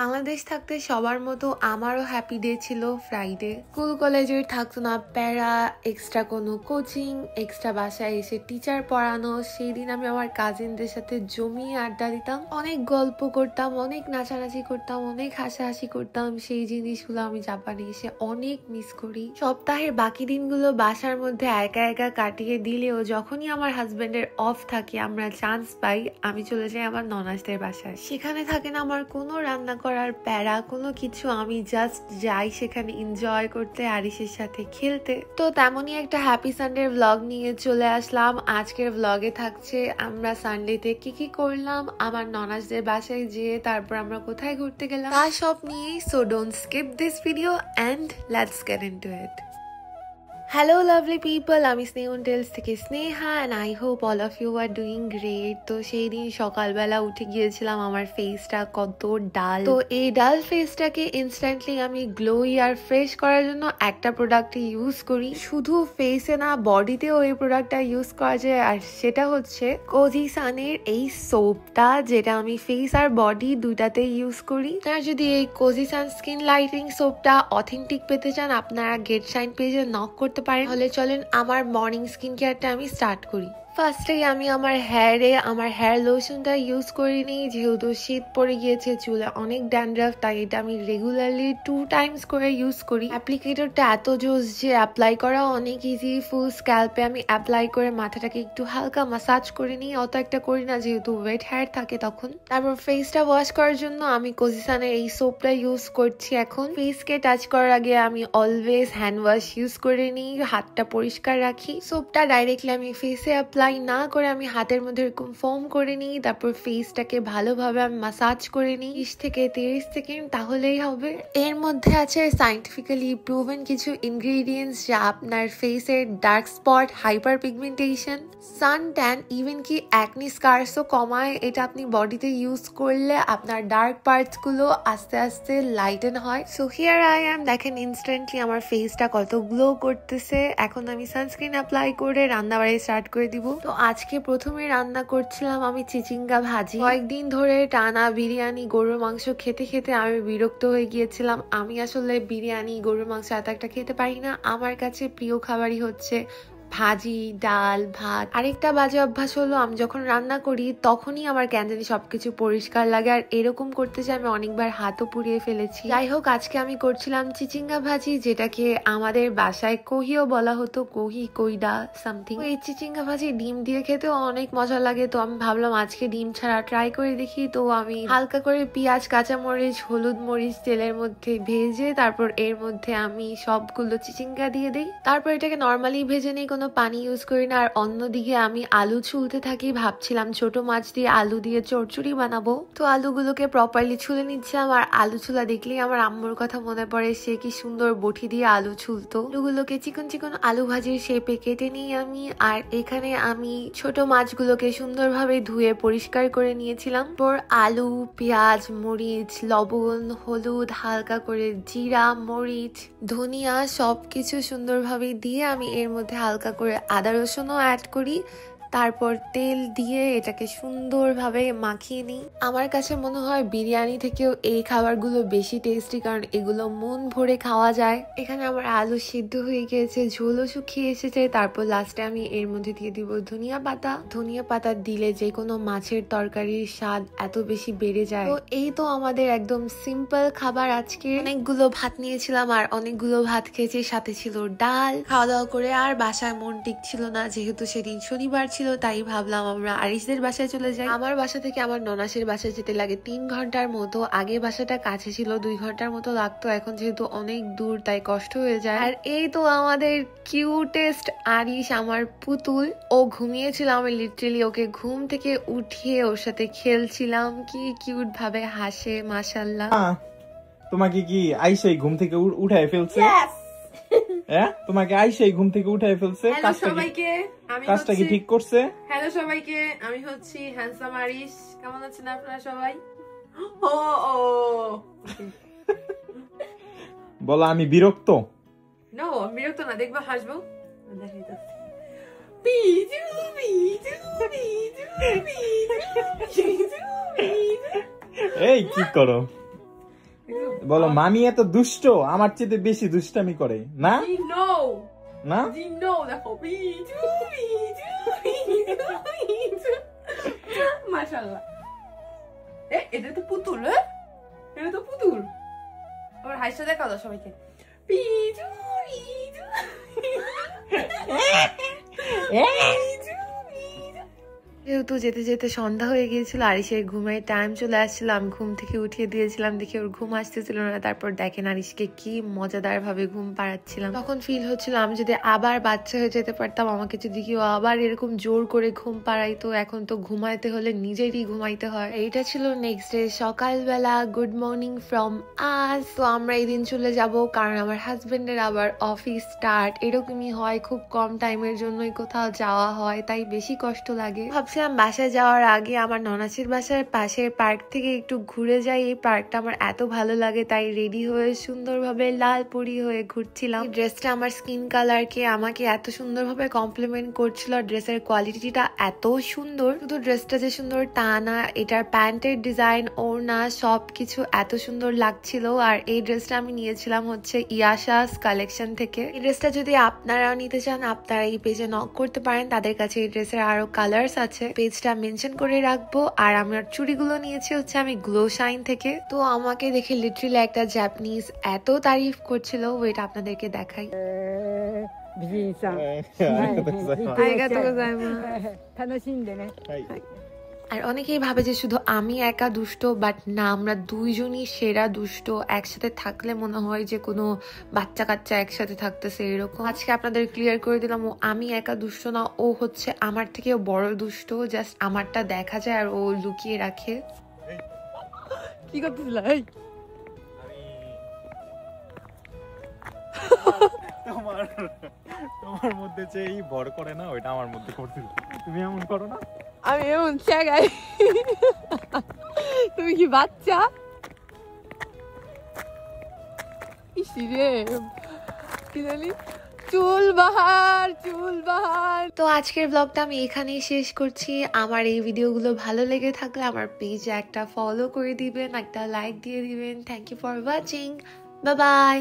বাংলাদেশ থাকতে সবার মতো আমারও হ্যাপি ডে ছিল ফ্রাইডে। স্কুল কলেজের থাকতো না প্যারা, এক্সট্রা কোনো কোচিং, এক্সট্রা বাসায় এসে টিচার পড়ানো। সেই দিন আমি আমার কাজিনদের সাথে জমিয়ে আড্ডা দিতাম, অনেক গল্প করতাম, অনেক নাচানাচি করতাম, অনেক হাসাহাসি করতাম। সেই জিনিসগুলো আমি জাপানে এসে অনেক মিস করি। সপ্তাহের বাকি দিনগুলো বাসার মধ্যে একা একা কাটিয়ে দিলেও যখনই আমার হাজবেন্ডের অফ থাকে, আমরা চান্স পাই, আমি চলে যাই আমার ননাসদের বাসায়। সেখানে থাকে না আমার কোনো রান্না করার প্যারা, কোনো কিছু। আমি জাস্ট যাই সেখানে এনজয় করতে, আরিশের সাথে খেলতে। তো তেমনই একটা হ্যাপি সানডে ভ্লগ নিয়ে চলে আসলাম। আজকের ভ্লগে থাকছে আমরা সানডেতে কি কি করলাম, আমার ননাসদের বাসায় যেয়ে তারপর আমরা কোথায় ঘুরতে গেলাম, তা সব নিয়েই। So don't skip this video and let's get into it. Hello lovely people, আমি স্নেহন টেলস থেকে Sneha and I hope all of you are doing great. তো সেই দিন সকালবেলা উঠে গিয়েছিলাম, আমার ফেসটা কত ডাল। তো এই ডাল ফেসটাকে ইনস্ট্যান্টলি আমি গ্লোই আর ফ্রেশ করার জন্য একটা প্রোডাক্ট ইউজ করি। শুধু ফেসে না, বডিতেও এই প্রোডাক্টটা ইউজ করা যায়, আর সেটা হচ্ছে কোজিসানের এই সোপটা, যেটা আমি ফেস আর বডি দুইটাতে ইউজ করি। আপনারা যদি এই কোজিসান স্কিন লাইটিং সোপটা অথেন্টিক পেতে চান, আপনারা গেট শাইন পেজে নক করতে পারেন। হলে চলেন আমার মর্নিং স্কিন কেয়ারটা আমি স্টার্ট করি। ফার্স্টেই আমি আমার হেয়ার লোশনটা ইউজ করে নিই। যেহেতু শীত পড়ে গিয়েছে, চুলে অনেক ড্যান্ড্রাফ, তাই এটা আমি রেগুলারলি 2 টাইমস করে ইউজ করি। অ্যাপ্লিকেটরটা এত জোস যে অ্যাপ্লাই করা অনেক ইজি। ফুল স্ক্যাল্পে আমি অ্যাপ্লাই করে মাথাটাকে একটু হালকা মাসাজ করে নিই, অত একটা করি না যেহেতু ওয়েট হেয়ার থাকে তখন। তারপর ফেসটা ওয়াশ করার জন্য আমি কোজিসানের এই সোপটা ইউজ করছি। এখন ফেসকে টাচ করার আগে আমি অলওয়েজ হ্যান্ড ওয়াশ ইউজ করে নিই, হাতটা পরিষ্কার রাখি। সোপটা ডাইরেক্টলি আমি ফেসে অ্যাপ্লাই না করে আমি হাতের মধ্যে এরকম ফোম করে নিই। তারপর ফেসটাকে ভালোভাবে আমি মাসাজ করে নিই 20 থেকে 30 সেকেন্ড, তাহলেই হবে। এর মধ্যে আছে সাইন্টিফিক্যালি প্রুভেন কিছু ইনগ্রেডিয়েন্টস যা আপনার ফেসের ডার্ক স্পট, হাইপার পিগমেন্টেশন, সান ট্যান, ইভেন কি অ্যাকনি স্কার্সও কমায়। এটা আপনি বডিতে ইউজ করলে আপনার ডার্ক পার্টস গুলো আস্তে আস্তে লাইটেন হয়। সো হিয়ার আই অ্যাম, দেখেন ইনস্ট্যান্টলি আমার ফেসটা কত গ্লো করতেছে। এখন আমি সানস্ক্রিন অ্যাপ্লাই করে রান্না বাড়ি স্টার্ট করে দিব। তো আজকে প্রথমে রান্না করছিলাম আমি চিচিঙ্গা ভাজি। কয়েকদিন ধরে টানা বিরিয়ানি, গরুর মাংস খেতে খেতে আমি বিরক্ত হয়ে গিয়েছিলাম। আমি আসলে বিরিয়ানি, গরুর মাংস এত একটা খেতে পারি না। আমার কাছে প্রিয় খাবারই হচ্ছে ভাজি, ডাল, ভাত। আরেকটা বাজে অভ্যাস হলো, আমি যখন রান্না করি তখনই আমার কেন জানি সবকিছু পরিষ্কার লাগে, আর এরকম করতে চাই আমি অনেকবার হাতও পুড়িয়ে ফেলেছি। যাই হোক, আজকে আমি করছিলাম চিচিঙ্গা ভাজি, যেটাকে আমাদের বাসায় কহিও বলা হতো, কইডা সামথিং। এই চিচিঙ্গা ভাজি ডিম দিয়ে খেতেও অনেক মজা লাগে। তো আমি ভাবলাম আজকে ডিম ছাড়া ট্রাই করে দেখি। তো আমি হালকা করে পেঁয়াজ, কাঁচামরিচ, হলুদ মরিচ তেলের মধ্যে ভেজে তারপর এর মধ্যে আমি সবগুলো চিচিঙ্গা দিয়ে দিই। তারপর এটাকে নর্মালি ভেজে নিই, কোনো পানি ইউজ করি না। আর অন্যদিকে আমি আলু ছুলতে থাকি। ভাবছিলাম ছোট মাছ দিয়ে আলু দিয়ে চচ্চড়ি বানাবো। তো আলুগুলোকে প্রপারলি ছুলে নিচ্ছিলাম। আর আলু ছুলা দেখলেই আমার আম্মুর কথা মনে পড়ে, সে কি সুন্দর বটি দিয়ে আলু ছুলতো। আলুগুলোকে চিকন চিকন আলু ভাজির শেপে কেটে নিই আমি। আর এখানে আমি ছোট মাছগুলোকে সুন্দরভাবে ধুয়ে পরিষ্কার করে নিয়েছিলাম। পর আলু, পেঁয়াজ, মরিচ, লবণ, হলুদ, হালকা করে জিরা, মরিচ, ধনিয়া সবকিছু সুন্দরভাবে দিয়ে আমি এর মধ্যে হালকা করে আদা রসুনও অ্যাড করি। তারপর তেল দিয়ে এটাকে সুন্দরভাবে মাখিয়ে নিই। আমার কাছে মনে হয় বিরিয়ানি থেকেও এই খাবারগুলো বেশি টেস্টি, কারণ এগুলো মন ভরে খাওয়া যায়। এখানে আমার আলু সিদ্ধ হয়ে গিয়েছে, ঝোলও শুকিয়ে এসেছে। তারপর লাস্টে আমি এর মধ্যে দিয়ে দিব ধনিয়া পাতা। ধনিয়া পাতা দিলে যে কোনো মাছের তরকারির স্বাদ এত বেশি বেড়ে যায়। তো এই তো আমাদের একদম সিম্পল খাবার আজকে। অনেকগুলো ভাত নিয়েছিলাম আর অনেকগুলো ভাত খেয়েছি, সাথে ছিল ডাল। খাওয়া দাওয়া করে আর বাসায় মন টিকছিল না, যেহেতু সেদিন শনিবার ছিল, তাই ভাবলাম আমরা আরিশদের বাসায় চলে যাই। আমার বাসা থেকে আমার ননাসের বাসায় যেতে লাগে 3 ঘন্টার মতো। আগে বাসাটা কাছে ছিল, 2 ঘন্টার মতো লাগতো। এখন যেহেতু অনেক দূর, তাই কষ্ট হয়ে যায়। আর এই তো আমাদের কিউটেস্ট আরিশ, আমার পুতুল। ও ঘুমিয়েছিল, আমি লিটারেলি ওকে ঘুম থেকে উঠিয়ে ওর সাথে খেলছিলাম। কি কিউট ভাবে হাসে, মাশাআল্লাহ। তোমাকে কি আইসাই ঘুম থেকে উঠায় ফেলছে? হ্যাঁ, তোমাকে আইসাই ঘুম থেকে উঠায় ফেলছে। কাজটা কি ঠিক করছে? হ্যালো সবাইকে, আমি হচ্ছি হ্যান্ডসাম আরিশ। কেমন আছেন আপনারা সবাই? বলো আমি বিরক্ত। নো, বিরক্ত না, দেখবো হাসবো। এই কি করো? বলো মামি এত দুষ্ট, আমার চেয়ে বেশি দুষ্টামি করে না? না দেখো মাশাআল্লাহ। এটা তো পুতুল, এটা তো পুতুল। আবার হাসিটা দেখাও দাও সবাইকে। যেহেতু যেতে যেতে সন্ধ্যা হয়ে গিয়েছিল আরিশের ঘুমের টাইম চলে আসছিল, আমি ঘুম থেকে উঠিয়ে দিয়েছিলাম দেখে ওর ঘুম আসতেছিল না। তারপর দেখেন আরিশকে কি মজাদার ভাবে ঘুম পাড়াচ্ছিলাম। তখন ফিল হচ্ছিল আমি যদি আবার বাচ্চা হয়ে যেতে পারতাম, আমাকে যদি কেউ আবার এরকম জোর করে ঘুম পাড়াইতো। এখন তো ঘুমাইতে হলে নিজেরই ঘুমাইতে হয়। এইটা ছিল নেক্সট ডে সকালবেলা। গুড মর্নিং ফ্রম আজ। তো আমরা এই দিন চলে যাব কারণ আমার হাজবেন্ডের আবার অফিস স্টার্ট। এরকমই হয়, খুব কম টাইমের জন্যই কোথাও যাওয়া হয়, তাই বেশি কষ্ট লাগে। বাসায় যাওয়ার আগে আমার ননাসির বাসার পাশের পার্ক থেকে একটু ঘুরে যাই। এই পার্কটা আমার এত ভালো লাগে, তাই রেডি হয়ে সুন্দরভাবে লাল পরি হয়ে ঘুরছিলাম। ড্রেসটা আমার স্কিন কালারকে আমাকে এত সুন্দরভাবে কমপ্লিমেন্ট করছিল। ড্রেসের কোয়ালিটিটা এত সুন্দর, শুধু ড্রেসটা যে সুন্দর তা না, এটার প্যান্টের ডিজাইন, ওড়না সবকিছু এত সুন্দর লাগছিল। আর এই ড্রেসটা আমি নিয়েছিলাম হচ্ছে ইয়াশাস কালেকশন থেকে। এই ড্রেসটা যদি আপনারাও নিতে চান, আপনারা এই পেজে নক করতে পারেন, তাদের কাছে এই ড্রেসের আরো কালার্স আছে, পেজটা মেনশন করে রাখবো। আর আমার চুড়িগুলো নিয়েছি হচ্ছে আমি গ্লো শাইন থেকে। তো আমাকে দেখে লিটারালি একটা জাপানিজ এত তারিফ করছিল, ওইটা আপনাদেরকে দেখাই। আর অনেকেই ভাবে যে শুধু আমি একা দুষ্ট, বাট না, আমরা দুইজনই সেরা দুষ্ট। একসাথে থাকলে মনে হয় যে কোনো বাচ্চা কাচ্চা একসাথে থাকতেছে এরকম। আজকে আপনাদের ক্লিয়ার করে দিলাম, ও আমি একা দুষ্ট না, ও হচ্ছে আমার থেকেও বড় দুষ্ট। জাস্ট আমারটা দেখা যায় আর ও লুকিয়ে রাখে। কি করতেছিল? তোমার মধ্যে যে এই ভর করে না, ওইটা আমার মধ্যে করছিল। তুমি এমন করো না। আমি এমন চাগাই। তুমি কি বাচ্চা? ইসিরে কি জানি চুল বাহার। তো আজকের ব্লগটা আমি এখানেই শেষ করছি। আমার এই ভিডিওগুলো ভালো লেগে থাকলে আমার পেজে একটা ফলো করে দিবেন, একটা লাইক দিয়ে দিবেন। Thank you for watching. Bye by.